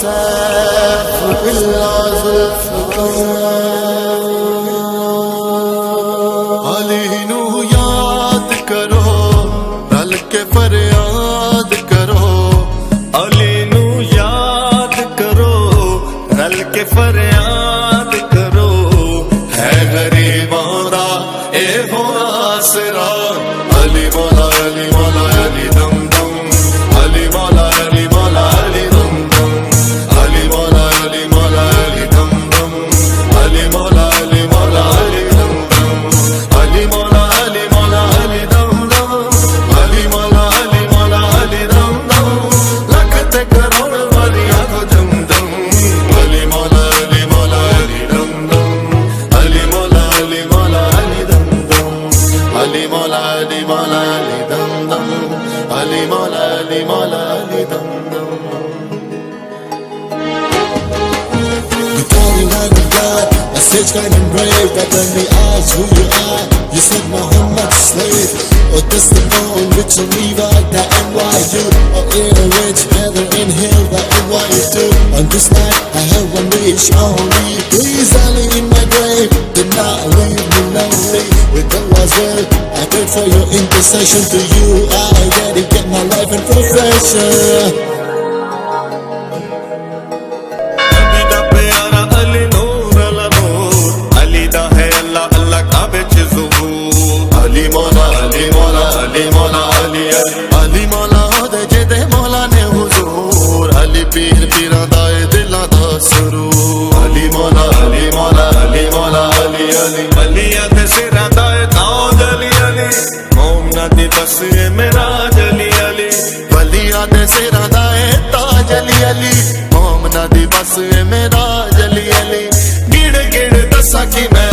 सैफ इल्ला अली नू याद करो रल के फरियाद करो अली नू याद करो रल के फरियाद करो है गरीबां दा ए हो आसरा अली मौला अली मौला अली दम दम अली मौला अली मौला अली दम दम अली मौला अली मौला अली दम दम अली मौला अली मौला अली दम दम अली मौला अली मौला अली दम दम अली मौला अली मौला अली दम दम लख ते करोड़ वालियां को दम दम अली मौला अली मौला अली दम दम अली मौला अली मौला अली दम दम अली मौला अली मौला अली दम दम अली मौला अली मौला अली दम दम You call me like a god, a sage kind and brave that when we ask who you are, you said Muhammad's slave. Or this the bone which will leave out the NYU. Or in a rich feather in hill the NYU. On this night I have one wish only. Please Ali in my grave, do not leave me lonely. With Allah's will, I pray for your intercession. To you I dedicate my life and profession. नबी दा प्यारा अली नूर अला नूर अली दा है अल्लाह अल्लाह काबे च ज़ुहूर अली मौला अली मौला अली मौला अली अली मौला दे जेदे मौला ने हुजूर अली पीर पीरां दा ए दिलां दा सुरूर अली मौला अली मौला अली मौला अली अली अलिया दे सिरां दा ए ताज अली अली मोमना दी बस ए मेराज अली अली वलिया दे सिरां दा ए ताज अली अली मोमना दी बस ए मेरा अली अली गिड़ गिड़ दसा कि मैं